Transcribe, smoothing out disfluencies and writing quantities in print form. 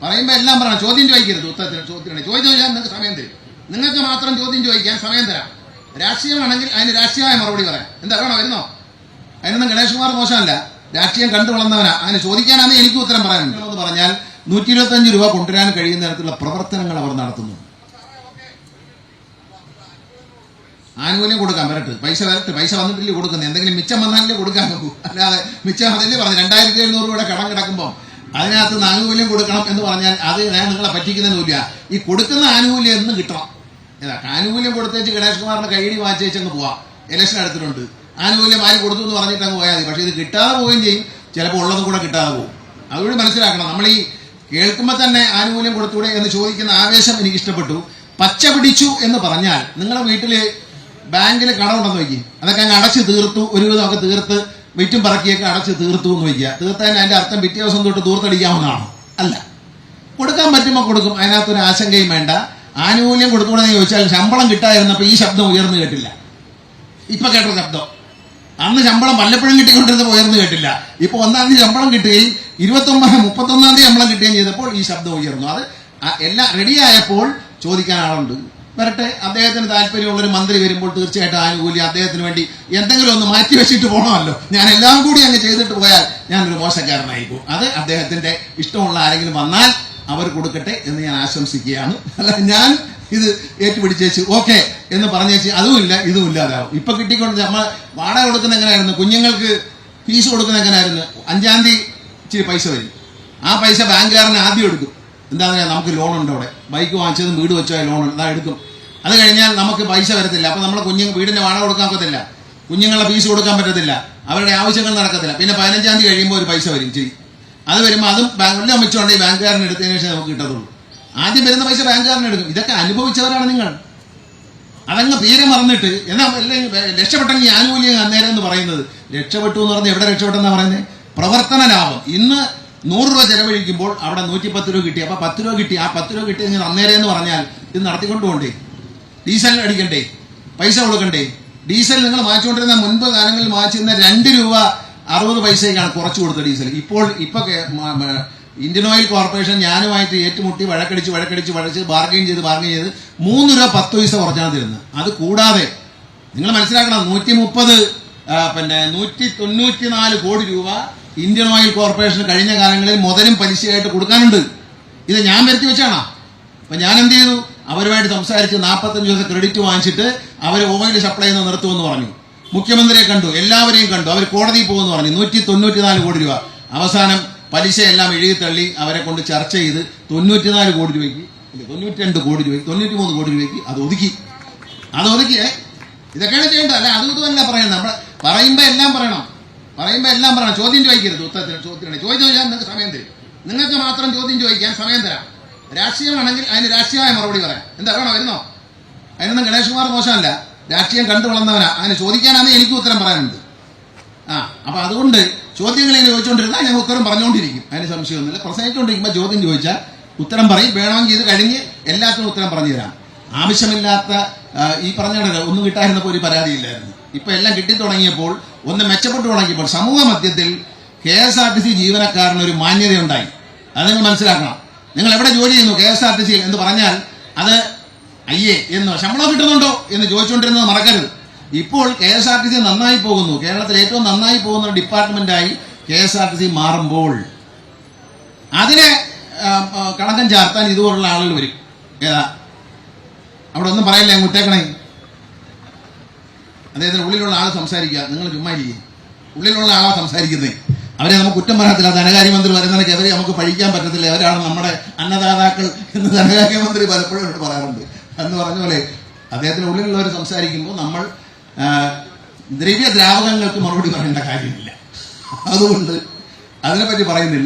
പറയുമ്പോൾ എല്ലാം പറയണം. ചോദ്യം ചോദിക്കരുത്. ഉത്തരത്തിന് ചോദ്യം ചോദിച്ചാൽ നിങ്ങൾക്ക് സമയം തരും. നിങ്ങൾക്ക് മാത്രം ചോദ്യം ചോദിക്കാൻ സമയം തരാം. രാഷ്ട്രീയമാണെങ്കിൽ അതിന് രാഷ്ട്രീയമായ മറുപടി പറയാം. എന്താ വേണോ വരുന്നോ? അതിനൊന്നും ഗണേഷ് കുമാർ മോശമല്ല, രാഷ്ട്രീയം കണ്ടു വളർന്നവനാ. അങ്ങനെ ചോദിക്കാനാണ് എനിക്ക് ഉത്തരം പറയാനുണ്ട് എന്ന് പറഞ്ഞാൽ 125 രൂപ കൊണ്ടുവരാൻ കഴിയുന്ന തരത്തിലുള്ള പ്രവർത്തനങ്ങൾ അവർ നടത്തുന്നു. ആനുകൂല്യം കൊടുക്കാൻ വരട്ടെ, പൈസ വരട്ടെ, പൈസ വന്നിട്ടില്ലേ കൊടുക്കുന്നത്, എന്തെങ്കിലും മിച്ചം വന്നാലേ കൊടുക്കാൻ നോക്കൂ. അല്ലാതെ മിച്ചം അതല്ലേ പറഞ്ഞു 2700 രൂപയുടെ കടം കിടക്കുമ്പോൾ അതിനകത്ത് നിന്ന് ആനുകൂല്യം കൊടുക്കണം എന്ന് പറഞ്ഞാൽ അത് ഞാൻ നിങ്ങളെ പറ്റിക്കുന്നതിനില്ല. ഈ കൊടുക്കുന്ന ആനുകൂല്യം എന്ന് കിട്ടണം. ഏതാ ആനുകൂല്യം കൊടുത്തേച്ച് ഗണേഷ് കുമാറിന്റെ കൈയടി വാങ്ങിച്ചേച്ചങ്ങ് പോവാം. ഇലക്ഷൻ എടുത്തിട്ടുണ്ട്, ആനുകൂല്യം ആര് കൊടുത്തു എന്ന് പറഞ്ഞിട്ട് അങ്ങ് പോയാൽ മതി. പക്ഷെ ഇത് കിട്ടാതെ പോവുകയും ചെയ്യും, ചിലപ്പോൾ ഉള്ളതും കൂടെ കിട്ടാതെ പോകും. അതുകൊണ്ട് മനസ്സിലാക്കണം. നമ്മൾ ഈ കേൾക്കുമ്പോൾ തന്നെ ആനുകൂല്യം കൊടുത്തൂടെ എന്ന് ചോദിക്കുന്ന ആവേശം എനിക്ക് ഇഷ്ടപ്പെട്ടു. പച്ച പിടിച്ചു എന്ന് പറഞ്ഞാൽ നിങ്ങളുടെ വീട്ടില് ബാങ്കിൽ കടമുണ്ടെന്ന് വയ്ക്കും, അതൊക്കെ അങ്ങ് അടച്ച് തീർത്തു, ഒരുവിധമൊക്കെ തീർത്ത് വിറ്റും പറക്കിയൊക്കെ അടച്ച് തീർത്തു എന്ന് വയ്ക്കുക. തീർത്തതിന് അതിന്റെ അർത്ഥം പിറ്റേ ദിവസം തൊട്ട് തൂർത്തടിക്കാവുന്നതാണ് അല്ല. കൊടുക്കാൻ പറ്റുമ്പോൾ കൊടുക്കും, അതിനകത്തൊരു ആശങ്കയും വേണ്ട. ആനുകൂല്യം കൊടുത്തുകൂടെന്ന് ചോദിച്ചാൽ ശമ്പളം കിട്ടാതിരുന്നപ്പോൾ ഈ ശബ്ദം ഉയർന്നു കേട്ടില്ല. ഇപ്പൊ കേട്ട ശബ്ദം അന്ന് ശമ്പളം വല്ലപ്പോഴും കിട്ടിക്കൊണ്ടിരുന്നപ്പോൾ ഉയർന്നു കേട്ടില്ല. ഇപ്പൊ 1-ാം തീയതി ശമ്പളം കിട്ടുകയും 31-ാം തീയതി ശമ്പളം കിട്ടുകയും ചെയ്തപ്പോൾ ഈ ശബ്ദം ഉയർന്നു. അത് എല്ലാം റെഡിയായപ്പോൾ ചോദിക്കാൻ ആളുണ്ട്, വരട്ടെ. അദ്ദേഹത്തിന് താല്പര്യമുള്ളൊരു മന്ത്രി വരുമ്പോൾ തീർച്ചയായിട്ടും ആനുകൂല്യം അദ്ദേഹത്തിന് വേണ്ടി എന്തെങ്കിലും ഒന്ന് മാറ്റി വെച്ചിട്ട് പോകണമല്ലോ. ഞാൻ എല്ലാം കൂടി അങ്ങ് ചെയ്തിട്ട് പോയാൽ ഞാനൊരു മോശക്കാരനായിപ്പോ. അത് അദ്ദേഹത്തിന്റെ ഇഷ്ടമുള്ള ആരെങ്കിലും വന്നാൽ അവർ കൊടുക്കട്ടെ എന്ന് ഞാൻ ആശംസിക്കുകയാണ്. അല്ല ഞാൻ ഇത് ഏറ്റുപിടിച്ചേച്ച് ഓക്കെ എന്ന് പറഞ്ഞേച്ച് അതുമില്ല ഇതും ഇല്ലാതാവും. ഇപ്പൊ കിട്ടിക്കൊണ്ട് നമ്മൾ വാടക കൊടുക്കുന്ന എങ്ങനെയായിരുന്നു, കുഞ്ഞുങ്ങൾക്ക് ഫീസ് കൊടുക്കുന്ന എങ്ങനെയായിരുന്നു, 5-ാം തീയതി ഇച്ചിരി പൈസ വരും. ആ പൈസ ബാങ്കുകാരന് ആദ്യം എടുക്കും. എന്താ പറയുക, നമുക്ക് ലോൺ ഉണ്ട്, അവിടെ ബൈക്ക് വാങ്ങിച്ചതും വീട് വെച്ചോ ലോൺ അതാ എടുക്കും. അത് കഴിഞ്ഞാൽ നമുക്ക് പൈസ വരത്തില്ല. അപ്പൊ നമ്മളെ വീടിന്റെ വാടക കൊടുക്കാൻ പറ്റത്തില്ല, കുഞ്ഞുങ്ങളുടെ ഫീസ് കൊടുക്കാൻ പറ്റത്തില്ല, അവരുടെ ആവശ്യങ്ങൾ നടക്കത്തില്ല. പിന്നെ 15-ാം തീയതി കഴിയുമ്പോൾ ഒരു പൈസ വരും ഇച്ചിരി. അത് വരുമ്പോൾ അതും എല്ലാം വെച്ചോണ്ടെങ്കിൽ ബാങ്കുകാരന് എടുത്തതിന് ശേഷം നമുക്ക് കിട്ടത്തുള്ളൂ. ആദ്യം വരുന്ന പൈസ ബാങ്കുകാരന് എടുക്കും. ഇതൊക്കെ അനുഭവിച്ചവരാണ് നിങ്ങൾ. അതങ്ങ് തീരെ മറന്നിട്ട് എന്നാ രക്ഷപ്പെട്ടെങ്കിൽ ആനുകൂല്യം അന്നേരം എന്ന് പറയുന്നത്. രക്ഷപ്പെട്ടു എന്ന് പറഞ്ഞാൽ എവിടെ രക്ഷപ്പെട്ടെന്നാ പറയുന്നത്? പ്രവർത്തന ലാഭം. ഇന്ന് 100 രൂപ ചെലവഴിക്കുമ്പോൾ അവിടെ 110 രൂപ കിട്ടി. അപ്പൊ 10 രൂപ കിട്ടി. ആ 10 രൂപ കിട്ടിയെങ്കിൽ അന്നേരം എന്ന് പറഞ്ഞാൽ ഇത് നടത്തിക്കൊണ്ട് പോകണ്ടേ? ഡീസൽ അടിക്കണ്ടേ? പൈസ കൊടുക്കണ്ടേ? ഡീസൽ നിങ്ങൾ വാങ്ങിച്ചുകൊണ്ടിരുന്ന മുൻപ് കാലങ്ങളിൽ വാങ്ങിച്ചിരുന്ന 2 രൂപ 60 പൈസയ്ക്കാണ് കുറച്ചു കൊടുത്ത ഡീസൽ. ഇപ്പൊ ഇന്ത്യൻ ഓയിൽ കോർപ്പറേഷൻ ഞാനുമായിട്ട് ഏറ്റുമുട്ടി വഴക്കടിച്ച് ബാർഗെയിൻ ചെയ്ത് 3 രൂപ 10 പൈസ കുറച്ചാണ് തരുന്നത്. അത് കൂടാതെ നിങ്ങൾ മനസ്സിലാക്കണം, 194 കോടി രൂപ ഇന്ത്യൻ ഓയിൽ കോർപ്പറേഷൻ കഴിഞ്ഞ കാലങ്ങളിൽ മുതലും പലിശയായിട്ട് കൊടുക്കാനുണ്ട്. ഇത് ഞാൻ വരുത്തി വെച്ചാണോ? അപ്പൊ ഞാൻ എന്ത് ചെയ്തു? അവരുമായിട്ട് സംസാരിച്ച് 45 ദിവസം ക്രെഡിറ്റ് വാങ്ങിച്ചിട്ട് അവർ ഓയിൽ സപ്ലൈ ചെയ്യുന്ന നിർത്തുമെന്ന് പറഞ്ഞു. മുഖ്യമന്ത്രിയെ കണ്ടു, എല്ലാവരെയും കണ്ടു. അവർ കോടതിയിൽ പോകുമെന്ന് പറഞ്ഞു. 194 കോടി രൂപ. അവസാനം പലിശ എല്ലാം എഴുതിത്തള്ളി അവരെ കൊണ്ട് ചർച്ച ചെയ്ത് 94 കോടി രൂപയ്ക്ക് 92 കോടി രൂപയ്ക്ക് 93 കോടി രൂപയ്ക്ക് അത് ഒതുക്കി. ഇതൊക്കെയാണ് ചെയ്യേണ്ടത്. അല്ല അതും ഇതുമല്ല പറയുന്നത്. നമ്മൾ പറയുമ്പോൾ എല്ലാം പറയണം. ചോദ്യം ചോദിക്കരുത്. ഉത്തരത്തിന് ചോദിച്ചാൽ നിങ്ങൾക്ക് സമയം തരും. നിങ്ങൾക്ക് മാത്രം ചോദ്യം ചോദിക്കാൻ സമയം തരാം. രാഷ്ട്രീയമാണെങ്കിൽ അതിന് രാഷ്ട്രീയമായ മറുപടി പറയാം. എന്താ വേണോ വരുന്നോ? അതിനൊന്നും ഗണേഷ് കുമാർ മോശമല്ല, രാഷ്ട്രീയം കണ്ടു വളർന്നവനാ. അങ്ങനെ ചോദിക്കാനാണ് എനിക്ക് ഉത്തരം പറയാനുണ്ട്. അപ്പൊ അതുകൊണ്ട് ചോദ്യങ്ങൾ ഇങ്ങനെ ചോദിച്ചുകൊണ്ടിരുന്നാൽ ഞാൻ ഉത്തരം പറഞ്ഞുകൊണ്ടിരിക്കും. അതിന് സംശയമൊന്നുമില്ല. പ്രസംഗിച്ചുകൊണ്ടിരിക്കുമ്പോൾ ചോദ്യം ചോദിച്ചാൽ ഉത്തരം പറയും. വേണമെങ്കിൽ ഇത് കഴിഞ്ഞ് എല്ലാത്തിനും ഉത്തരം പറഞ്ഞു തരാം. ആവശ്യമില്ലാത്ത ഈ പറഞ്ഞ ഒന്നും കിട്ടായിരുന്നപ്പോൾ ഒരു പരാതിയില്ലായിരുന്നു. ഇപ്പൊ എല്ലാം കിട്ടിത്തുടങ്ങിയപ്പോൾ ഒന്ന് മെച്ചപ്പെട്ടു തുടങ്ങിയപ്പോൾ സമൂഹ മധ്യത്തിൽ KSRTC ജീവനക്കാരന് ഒരു മാന്യതയുണ്ടായി. അത് നിങ്ങൾ മനസ്സിലാക്കണം. നിങ്ങൾ എവിടെ ജോലി ചെയ്യുന്നു KSRTC എന്ന് പറഞ്ഞാൽ അത് അയ്യേ എന്നോ ശമ്പളം കിട്ടുന്നുണ്ടോ എന്ന് ചോദിച്ചുകൊണ്ടിരുന്നത് മറക്കരുത്. ഇപ്പോൾ KSRTC നന്നായി പോകുന്നു. കേരളത്തിൽ ഏറ്റവും നന്നായി പോകുന്ന ഡിപ്പാർട്ട്മെന്റായി KSRTC മാറുമ്പോൾ അതിനെ കളങ്കം ചാർത്താൻ ഇതുപോലുള്ള ആളുകൾ വരും. ഏതാ അവിടെ ഒന്നും പറയില്ല, മുറ്റേക്കണേ. അദ്ദേഹത്തിന് ഉള്ളിലുള്ള ആൾ സംസാരിക്കുക, നിങ്ങൾ ചുമ്മാ ഇരിക്കുക. ഉള്ളിലുള്ള ആളാ സംസാരിക്കുന്നത്. അവരെ നമുക്ക് കുറ്റം പറയത്തില്ല. ധനകാര്യമന്ത്രി വരുന്നതിനൊക്കെ അവരെ നമുക്ക് പഴിക്കാൻ പറ്റത്തില്ല. അവരാണ് നമ്മുടെ അന്നദാതാക്കൾ എന്ന് ധനകാര്യമന്ത്രി പലപ്പോഴും ഇവിടെ പറയാറുണ്ട്. എന്ന് പറഞ്ഞ പോലെ അദ്ദേഹത്തിന് ഉള്ളിലുള്ളവർ സംസാരിക്കുമ്പോൾ നമ്മൾ ദ്രവ്യദ്രാവകങ്ങൾക്ക് മറുപടി പറയേണ്ട കാര്യമില്ല. അതുകൊണ്ട് അതിനെപ്പറ്റി പറയുന്നില്ല.